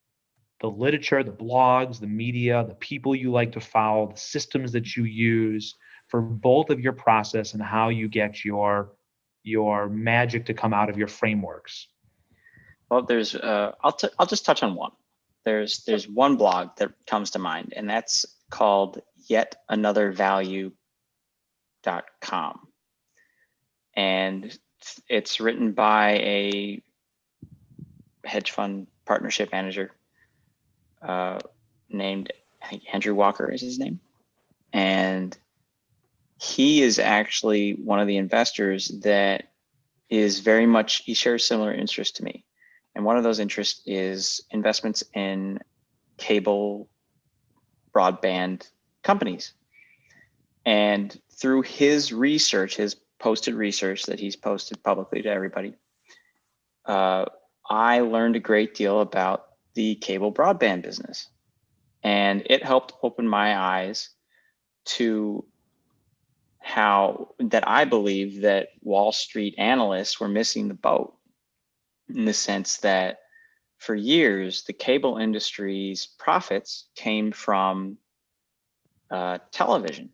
the literature, the blogs, the media, the people you like to follow, the systems that you use for both of your process, and how you get your magic to come out of your frameworks? Well, there's I'll just touch on one. There's one blog that comes to mind, and that's called yetanothervalue.com. And it's written by a hedge fund partnership manager named, I think, Andrew Walker is his name. And he is actually one of the investors that is very much, he shares similar interests to me. And one of those interests is investments in cable broadband companies. And through his research, his posted research that he's posted publicly to everybody, I learned a great deal about the cable broadband business. And it helped open my eyes to how that I believe that Wall Street analysts were missing the boat, in the sense that for years, the cable industry's profits came from television.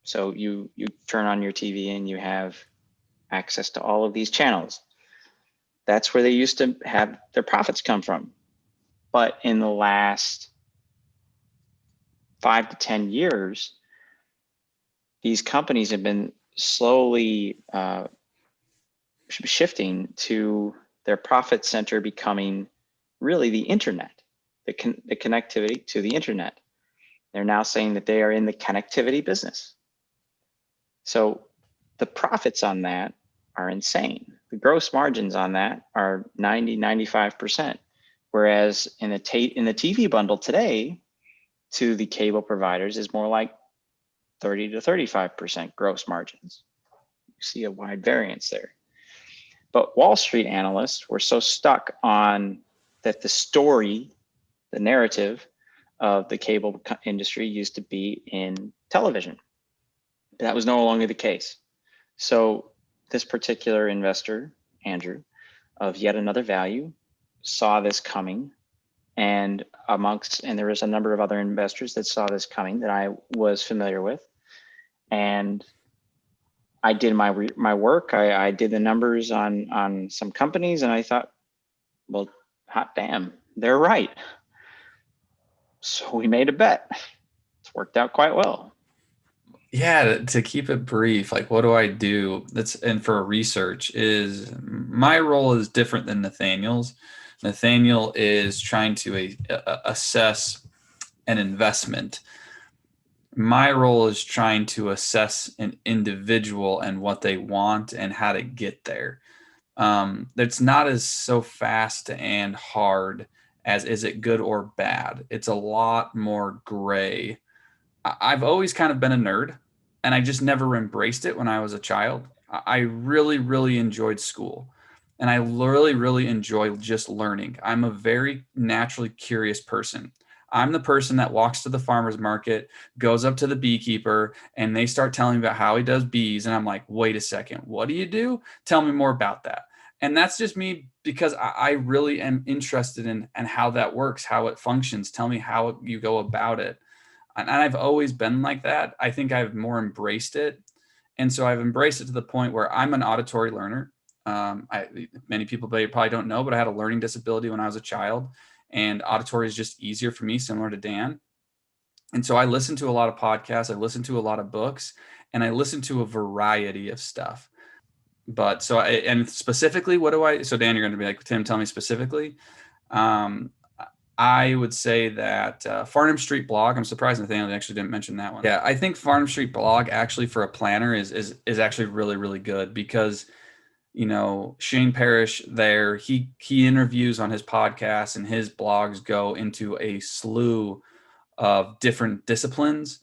So you turn on your TV and you have access to all of these channels. That's where they used to have their profits come from. But in the last 5 to 10 years, these companies have been slowly shifting to their profit center becoming really the internet, the connectivity to the internet. They're now saying that they are in the connectivity business. So the profits on that are insane. The gross margins on that are 90, 95%. Whereas in the TV bundle today, to the cable providers is more like 30 to 35% gross margins. You see a wide variance there. But Wall Street analysts were so stuck on that the story, the narrative of the cable industry used to be in television. That was no longer the case. So this particular investor, Andrew, of Yet Another Value, saw this coming, and there was a number of other investors that saw this coming that I was familiar with, and I did my work. I did the numbers on some companies, and I thought, well, hot damn, they're right. So we made a bet. It's worked out quite well. Yeah, to keep it brief, like what do I do? And for research is my role is different than Nathaniel's. Nathaniel is trying to assess an investment. My role is trying to assess an individual and what they want and how to get there. It's not as so fast and hard as is it good or bad. It's a lot more gray. I've always kind of been a nerd, and I just never embraced it when I was a child. I really, really enjoyed school, and I really, really enjoy just learning. I'm a very naturally curious person. I'm the person that walks to the farmer's market, goes up to the beekeeper, and they start telling me about how he does bees. And I'm like, wait a second, what do you do? Tell me more about that. And that's just me because I really am interested in how that works, how it functions. Tell me how you go about it. And I've always been like that. I think I've more embraced it. And so I've embraced it to the point where I'm an auditory learner. Many people probably don't know, but I had a learning disability when I was a child, and auditory is just easier for me, similar to Dan. And so I listen to a lot of podcasts, I listen to a lot of books, and I listen to a variety of stuff. But and specifically, so Dan, you're going to be like, Tim, tell me specifically. I would say that Farnham Street Blog. I'm surprised Nathaniel actually didn't mention that one. Yeah, I think Farnham Street Blog actually for a planner is actually really, really good because, Shane Parrish there, he interviews on his podcast, and his blogs go into a slew of different disciplines.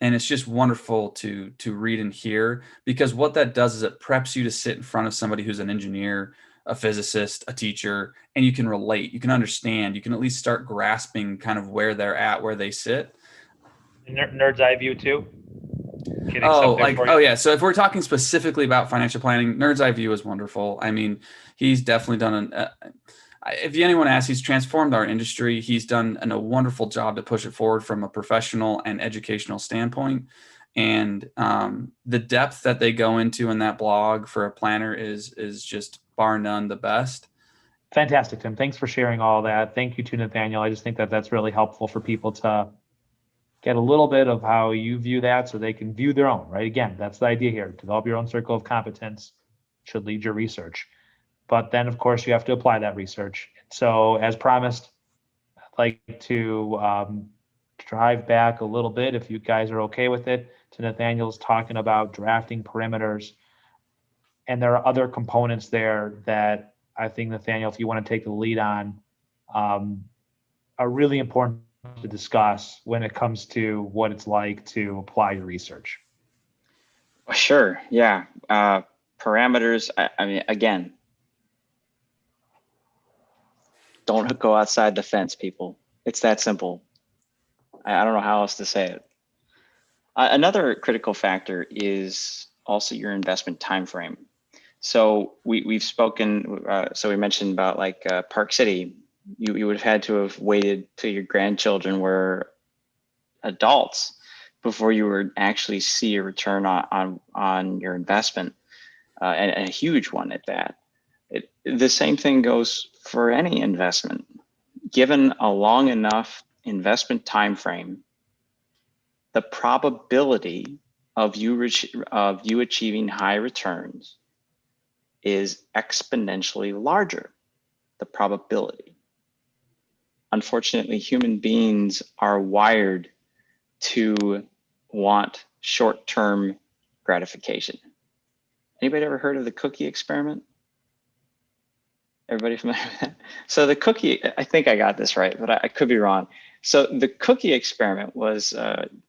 And it's just wonderful to read and hear, because what that does is it preps you to sit in front of somebody who's an engineer, a physicist, a teacher, and you can relate, you can understand, you can at least start grasping kind of where they're at, where they sit. Nerd's Eye View too. Yeah. So if we're talking specifically about financial planning, Nerd's Eye View is wonderful. I mean, he's definitely done if anyone asks, he's transformed our industry. He's done a wonderful job to push it forward from a professional and educational standpoint. And the depth that they go into in that blog for a planner is just bar none the best. Fantastic, Tim. Thanks for sharing all that. Thank you to Nathaniel. I just think that that's really helpful for people to get a little bit of how you view that so they can view their own, right? Again, that's the idea here. Develop your own circle of competence should lead your research. But then, of course, you have to apply that research. So as promised, I'd like to drive back a little bit, if you guys are okay with it, to Nathaniel's talking about drafting parameters. And there are other components there that I think, Nathaniel, if you want to take the lead on, are really important to discuss when it comes to what it's like to apply your research. Sure. Yeah. Parameters. I mean, again, don't go outside the fence, people. It's that simple. I don't know how else to say it. Another critical factor is also your investment time frame. So we've spoken. So we mentioned about like Park City. You would have had to have waited till your grandchildren were adults before you would actually see a return on your investment, and a huge one at that. The same thing goes for any investment. Given a long enough investment time frame, the probability of you achieving high returns is exponentially larger. The probability. Unfortunately, human beings are wired to want short-term gratification. Anybody ever heard of the cookie experiment? Everybody familiar with that? So the cookie, I think I got this right, but I could be wrong. So the cookie experiment was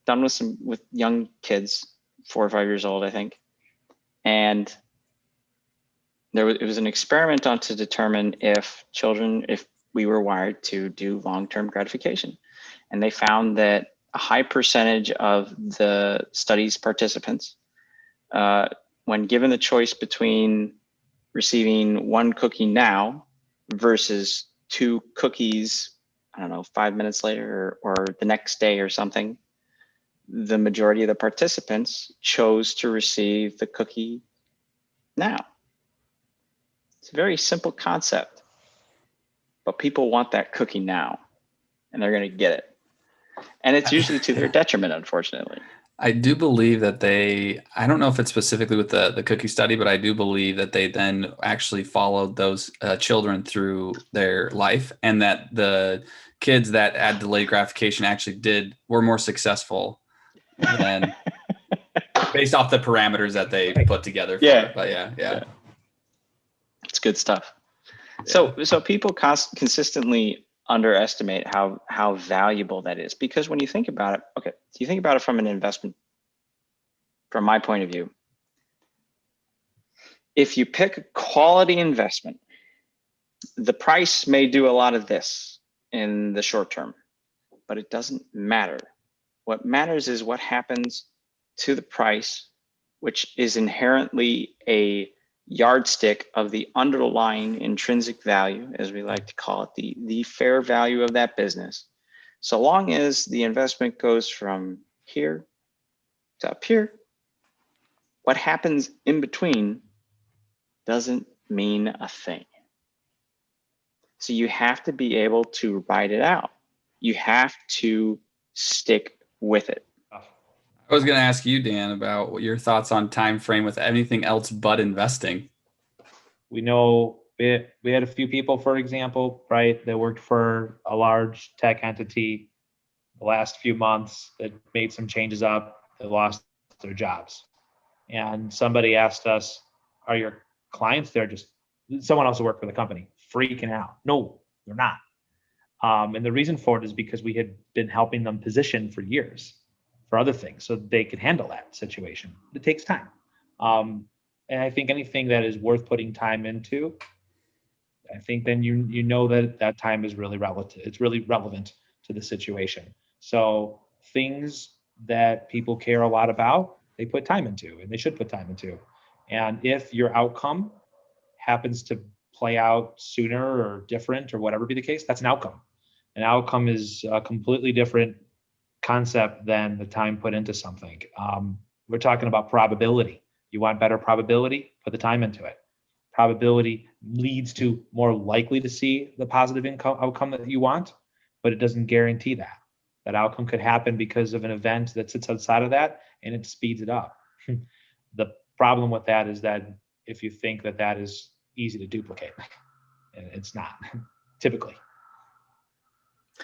done with young kids, 4 or 5 years old, I think. And it was an experiment on to determine if we were wired to do long-term gratification. And they found that a high percentage of the study's participants, when given the choice between receiving 1 cookie now versus 2 cookies, I don't know, 5 minutes later or the next day or something, the majority of the participants chose to receive the cookie now. It's a very simple concept, but people want that cookie now and they're going to get it. And it's usually to their detriment, unfortunately. I do believe that I don't know if it's specifically with the cookie study, but I do believe that they then actually followed those children through their life, and that the kids that had delayed gratification actually were more successful than based off the parameters that they put together for it. But yeah. It's good stuff. Yeah. So people consistently underestimate how valuable that is, because when you think about it, okay, so you think about it from an investment, from my point of view, if you pick a quality investment, the price may do a lot of this in the short term, but it doesn't matter. What matters is what happens to the price, which is inherently a yardstick of the underlying intrinsic value, as we like to call it, the fair value of that business. So long as the investment goes from here to up here, what happens in between doesn't mean a thing. So you have to be able to ride it out. You have to stick with it. I was going to ask you, Dan, about what your thoughts on time frame with anything else but investing. We know we had a few people, for example, right, that worked for a large tech entity the last few months that made some changes up, that lost their jobs. And somebody asked us, are your clients there, just someone else who worked for the company, freaking out? No, they're not. And the reason for it is because we had been helping them position for years for other things so they could handle that situation. It takes time. And I think anything that is worth putting time into, I think then you know that time is really relative. It's really relevant to the situation. So things that people care a lot about, they put time into, and they should put time into. And if your outcome happens to play out sooner or different or whatever be the case, that's an outcome. An outcome is a completely different concept than the time put into something. We're talking about probability. You want better probability? Put the time into it. Probability leads to more likely to see the positive outcome that you want, but it doesn't guarantee that. That outcome could happen because of an event that sits outside of that, and it speeds it up. The problem with that is that if you think that is easy to duplicate, and it's not, typically.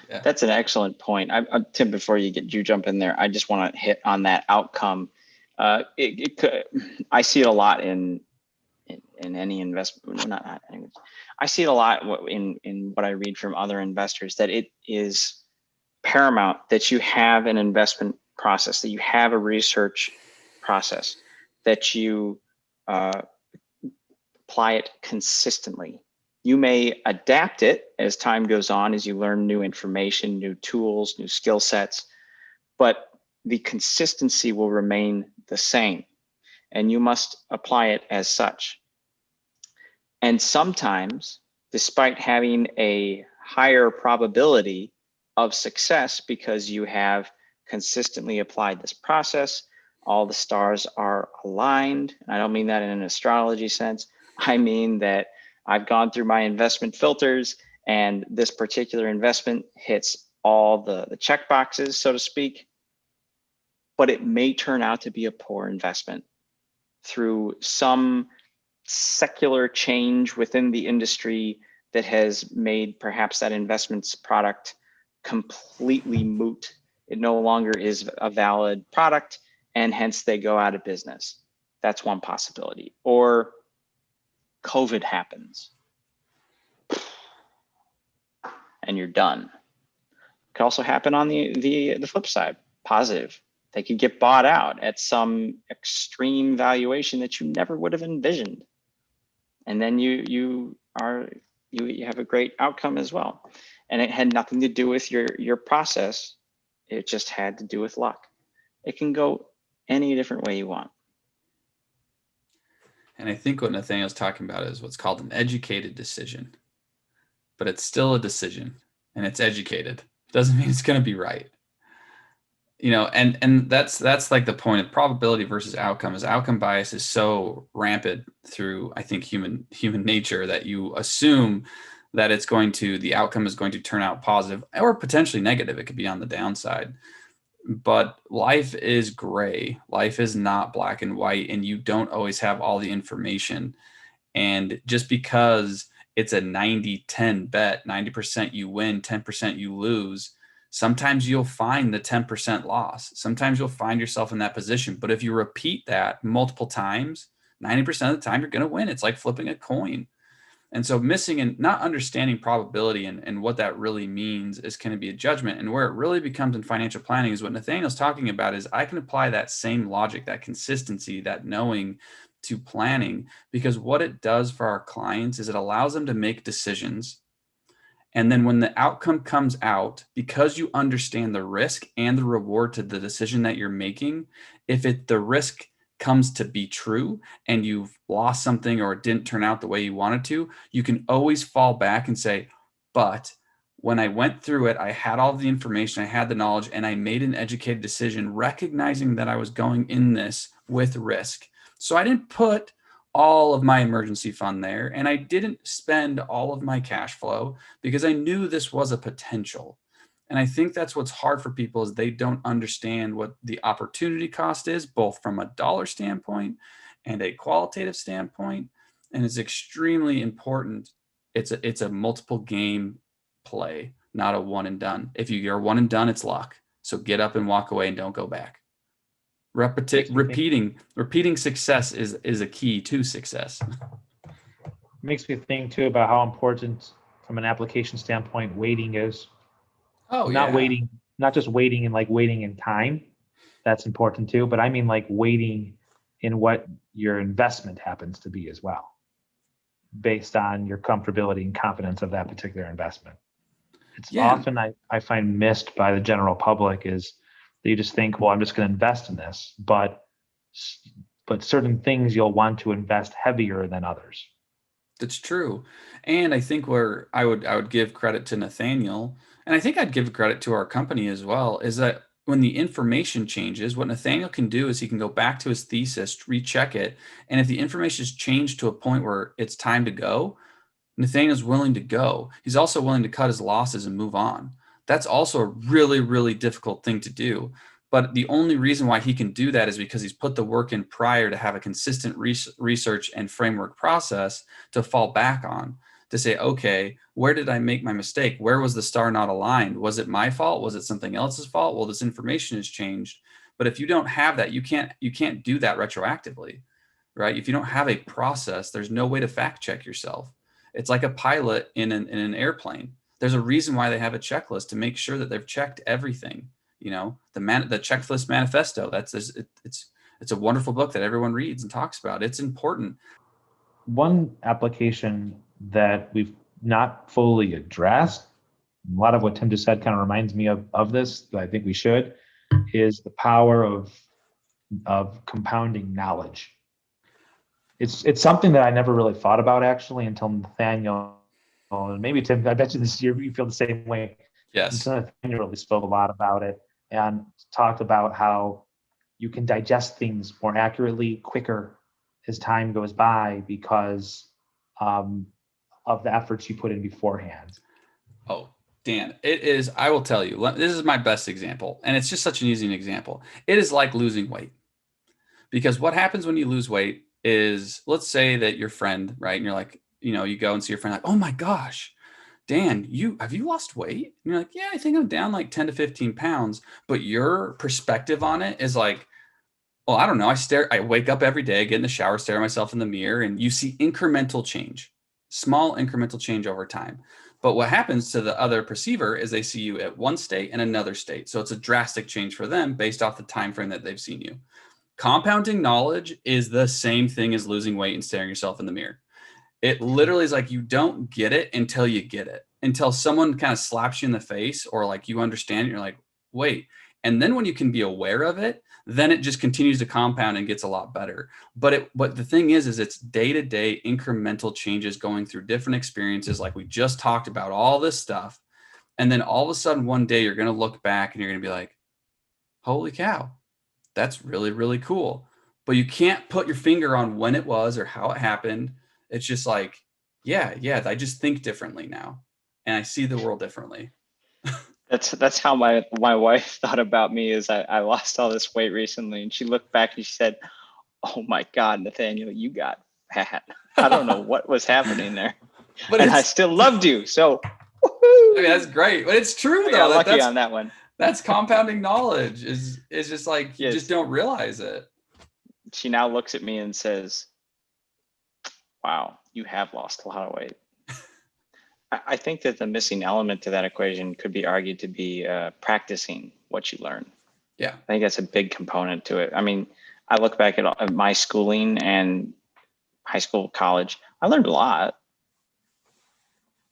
Yeah. That's an excellent point. Tim, before you jump in there, I just want to hit on that outcome. I see it a lot in any investment. I see it a lot in what I read from other investors, that it is paramount that you have an investment process, that you have a research process, that you apply it consistently. You may adapt it as time goes on, as you learn new information, new tools, new skill sets, but the consistency will remain the same, and you must apply it as such. And sometimes, despite having a higher probability of success because you have consistently applied this process, all the stars are aligned. I don't mean that in an astrology sense. I mean that I've gone through my investment filters and this particular investment hits all the check boxes, so to speak, but it may turn out to be a poor investment through some secular change within the industry that has made perhaps that investment's product completely moot. It no longer is a valid product, and hence they go out of business. That's one possibility. Or COVID happens and you're done. It could also happen on the flip side, positive. They could get bought out at some extreme valuation that you never would have envisioned. And then you have a great outcome as well. And it had nothing to do with your process. It just had to do with luck. It can go any different way you want. And I think what Nathaniel's talking about is what's called an educated decision. But it's still a decision, and it's educated. Doesn't mean it's going to be right. You know, and that's like the point of probability versus outcome. Is outcome bias is so rampant through, I think, human nature, that you assume that the outcome is going to turn out positive or potentially negative. It could be on the downside. But life is gray. Life is not black and white, and you don't always have all the information. And just because it's a 90-10 bet, 90% you win, 10% you lose, sometimes you'll find the 10% loss. Sometimes you'll find yourself in that position. But if you repeat that multiple times, 90% of the time you're going to win. It's like flipping a coin. And so missing and not understanding probability and what that really means is going to be a judgment. And where it really becomes in financial planning is what Nathaniel's talking about is I can apply that same logic, that consistency, that knowing to planning, because what it does for our clients is it allows them to make decisions. And then when the outcome comes out, because you understand the risk and the reward to the decision that you're making, if the risk comes to be true and you've lost something or it didn't turn out the way you wanted to, you can always fall back and say, but when I went through it, I had all the information, I had the knowledge, and I made an educated decision, recognizing that I was going in this with risk. So I didn't put all of my emergency fund there, and I didn't spend all of my cash flow because I knew this was a potential. And I think that's what's hard for people is they don't understand what the opportunity cost is, both from a dollar standpoint and a qualitative standpoint. And it's extremely important. It's a multiple game play, not a one and done. If you're one and done, it's luck. So get up and walk away and don't go back. Repeating success is a key to success. Makes me think too about how important, from an application standpoint, waiting is. Oh, Not yeah. waiting, not just waiting in like waiting in time. That's important too. But I mean like waiting in what your investment happens to be as well, based on your comfortability and confidence of that particular investment. It's often I find missed by the general public is that you just think, well, I'm just going to invest in this, but certain things you'll want to invest heavier than others. That's true. And I think where I would give credit to Nathaniel, and I think I'd give credit to our company as well, is that when the information changes, what Nathaniel can do is he can go back to his thesis, recheck it. And if the information has changed to a point where it's time to go, Nathaniel's willing to go. He's also willing to cut his losses and move on. That's also a really, really difficult thing to do. But the only reason why he can do that is because he's put the work in prior to have a consistent research and framework process to fall back on, to say, okay, where did I make my mistake? Where was the star not aligned? Was it my fault? Was it something else's fault? Well, this information has changed. But if you don't have that, you can't do that retroactively, right? If you don't have a process, there's no way to fact check yourself. It's like a pilot in an airplane. There's a reason why they have a checklist to make sure that they've checked everything. You know, the Checklist Manifesto. It's a wonderful book that everyone reads and talks about. It's important. One application that we've not fully addressed, a lot of what Tim just said kind of reminds me of this, but I think we should, is the power of compounding knowledge. It's something that I never really thought about actually until Nathaniel, and maybe Tim, I bet you this year you feel the same way. Yes. Until Nathaniel really spoke a lot about it and talked about how you can digest things more accurately, quicker as time goes by, because of the efforts you put in beforehand. Oh, Dan, it is, I will tell you, this is my best example. And it's just such an easy example. It is like losing weight. Because what happens when you lose weight is, let's say that your friend, right? And you're like, you go and see your friend like, oh my gosh, Dan, have you lost weight? And you're like, yeah, I think I'm down like 10 to 15 pounds. But your perspective on it is like, well, I don't know. I wake up every day, get in the shower, stare at myself in the mirror, and you see incremental change, small incremental change over time. But what happens to the other perceiver is they see you at one state and another state. So it's a drastic change for them based off the time frame that they've seen you. Compounding knowledge is the same thing as losing weight and staring yourself in the mirror. It literally is like you don't get it until you get it, until someone kind of slaps you in the face or like you understand it. You're like, wait. And then when you can be aware of it, then it just continues to compound and gets a lot better. But the thing is it's day-to-day incremental changes going through different experiences. Like we just talked about all this stuff. And then all of a sudden one day you're going to look back and you're going to be like, holy cow, that's really, really cool. But you can't put your finger on when it was or how it happened. It's just like, yeah, I just think differently now. And I see the world differently. That's how my wife thought about me. Is I lost all this weight recently, and she looked back and she said, "Oh my God, Nathaniel, you got fat. I don't know what was happening there, but I still loved you." So, I mean, that's great, but it's true I though. got lucky on that one. That's compounding knowledge. Is just like you just don't realize it. She now looks at me and says, "Wow, you have lost a lot of weight." I think that the missing element to that equation could be argued to be practicing what you learn. Yeah. I think that's a big component to it. I mean, I look back at my schooling and high school, college, I learned a lot.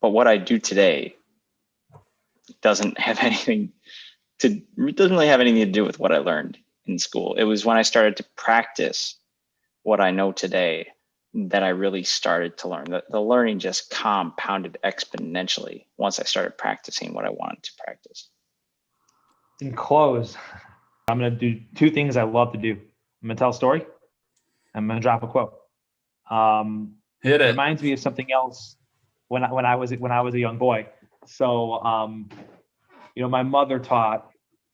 But what I do today doesn't really have anything to do with what I learned in school. It was when I started to practice what I know today that I really started to learn. The learning just compounded exponentially once I started practicing what I wanted to practice. In close, I'm going to do two things I love to do. I'm going to tell a story. I'm going to drop a quote. Hit it. It reminds me of something else when I was a young boy. So, my mother taught,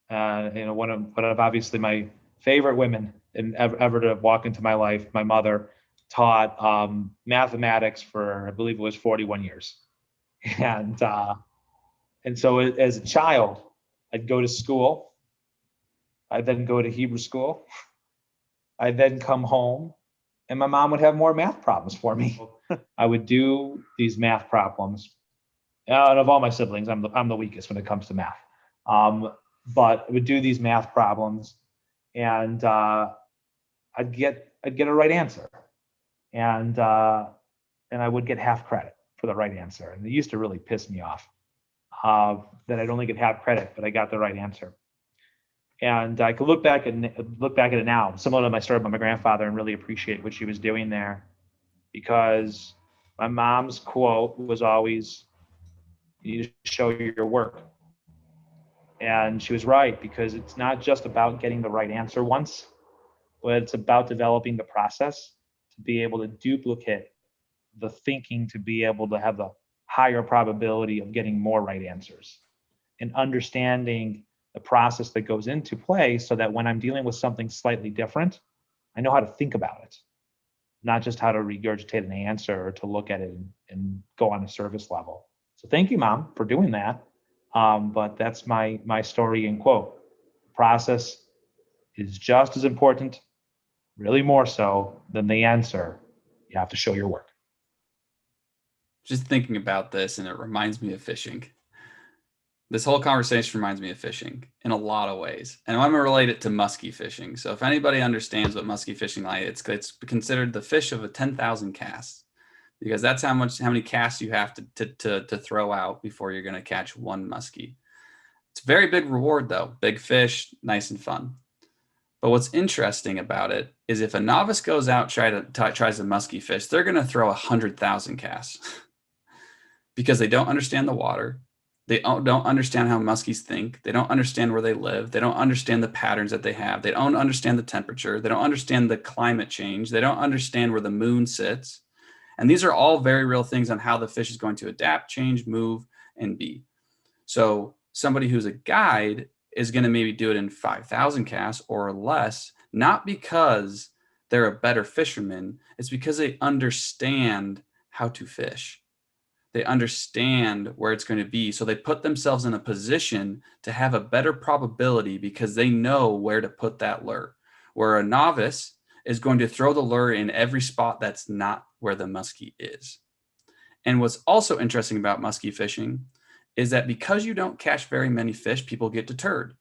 one of obviously my favorite women ever to walk into my life. My mother taught mathematics for, I believe it was 41 years. And so as a child, I'd go to school. I'd then go to Hebrew school. I'd then come home and my mom would have more math problems for me. I would do these math problems. And of all my siblings, I'm the weakest when it comes to math. But I would do these math problems and I'd get a right answer. And I would get half credit for the right answer. And it used to really piss me off that I'd only get half credit, but I got the right answer. And I could look back at it now, similar to my story about my grandfather, and really appreciate what she was doing there, because my mom's quote was always, "You need to show your work." And she was right, because it's not just about getting the right answer once, but it's about developing the process to be able to duplicate the thinking, to be able to have the higher probability of getting more right answers, and understanding the process that goes into play, so that when I'm dealing with something slightly different, I know how to think about it, not just how to regurgitate an answer or to look at it and go on a service level. So thank you, Mom, for doing that. But that's my story in quote. Process is just as important, really more so, than the answer. You have to show your work. Just thinking about this, and it reminds me of fishing. This whole conversation reminds me of fishing in a lot of ways. And I'm going to relate it to musky fishing. So if anybody understands what musky fishing is, it's considered the fish of a 10,000 casts, because that's how many casts you have to throw out before you're going to catch one muskie. It's a very big reward though. Big fish, nice and fun. But what's interesting about it is if a novice goes out, tries a musky fish, they're going to throw 100,000 casts because they don't understand the water. They don't understand how muskies think. They don't understand where they live. They don't understand the patterns that they have. They don't understand the temperature. They don't understand the climate change. They don't understand where the moon sits. And these are all very real things on how the fish is going to adapt, change, move, and be. So somebody who's a guide is going to maybe do it in 5,000 casts or less, not because they're a better fisherman. It's because they understand how to fish. They understand where it's going to be. So they put themselves in a position to have a better probability because they know where to put that lure. Where a novice is going to throw the lure in every spot that's not where the muskie is. And what's also interesting about muskie fishing is that because you don't catch very many fish, people get deterred.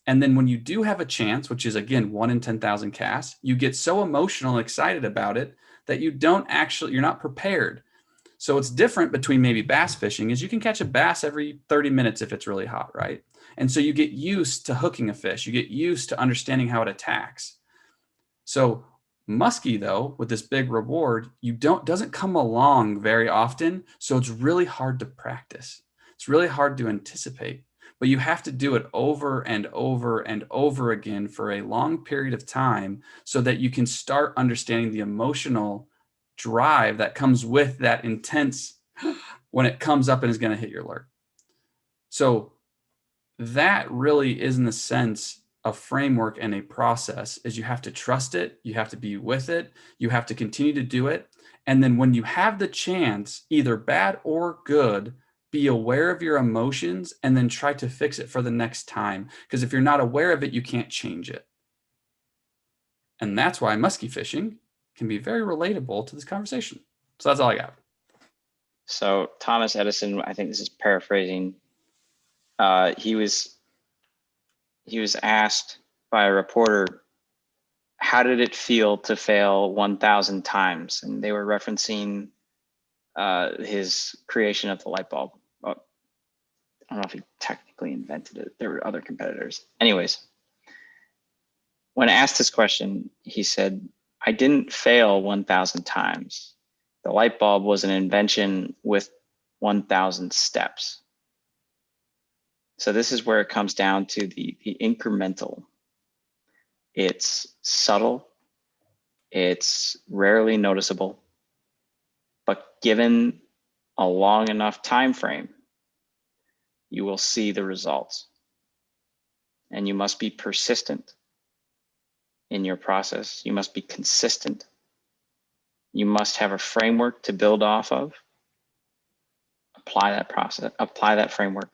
And then when you do have a chance, which is again 1 in 10,000 casts, you get so emotional and excited about it that you're not prepared. So it's different between maybe bass fishing is you can catch a bass every 30 minutes if it's really hot, right? And so you get used to hooking a fish. You get used to understanding how it attacks. So muskie, though, with this big reward, doesn't come along very often. So it's really hard to practice. It's really hard to anticipate, but you have to do it over and over and over again for a long period of time so that you can start understanding the emotional drive that comes with that intense when it comes up and is going to hit your lure. So that really is, in the sense, a framework and a process. Is you have to trust it, you have to be with it, you have to continue to do it. And then when you have the chance, either bad or good, be aware of your emotions and then try to fix it for the next time. Because if you're not aware of it, you can't change it. And that's why muskie fishing can be very relatable to this conversation. So that's all I got. So Thomas Edison, I think this is paraphrasing. He was asked by a reporter, how did it feel to fail 1,000 times? And they were referencing his creation of the light bulb. I don't know if he technically invented it. There were other competitors. Anyways, when asked this question, he said, I didn't fail 1,000 times. The light bulb was an invention with 1,000 steps. So this is where it comes down to the incremental. It's subtle, it's rarely noticeable, but given a long enough time frame, you will see the results. And you must be persistent in your process. You must be consistent. You must have a framework to build off of. Apply that process, apply that framework.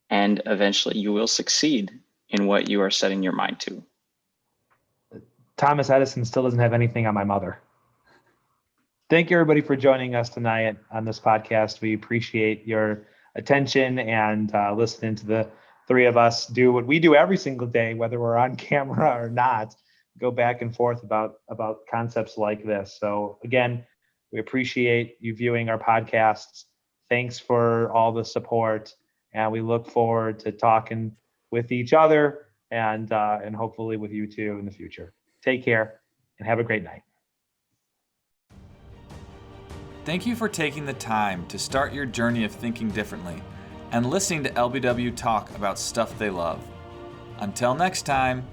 And eventually you will succeed in what you are setting your mind to. Thomas Edison still doesn't have anything on my mother. Thank you, everybody, for joining us tonight on this podcast. We appreciate your attention and listening to the three of us do what we do every single day, whether we're on camera or not, go back and forth about concepts like this. So again, we appreciate you viewing our podcasts. Thanks for all the support. And we look forward to talking with each other and hopefully with you too in the future. Take care and have a great night. Thank you for taking the time to start your journey of thinking differently and listening to LBW talk about stuff they love. Until next time,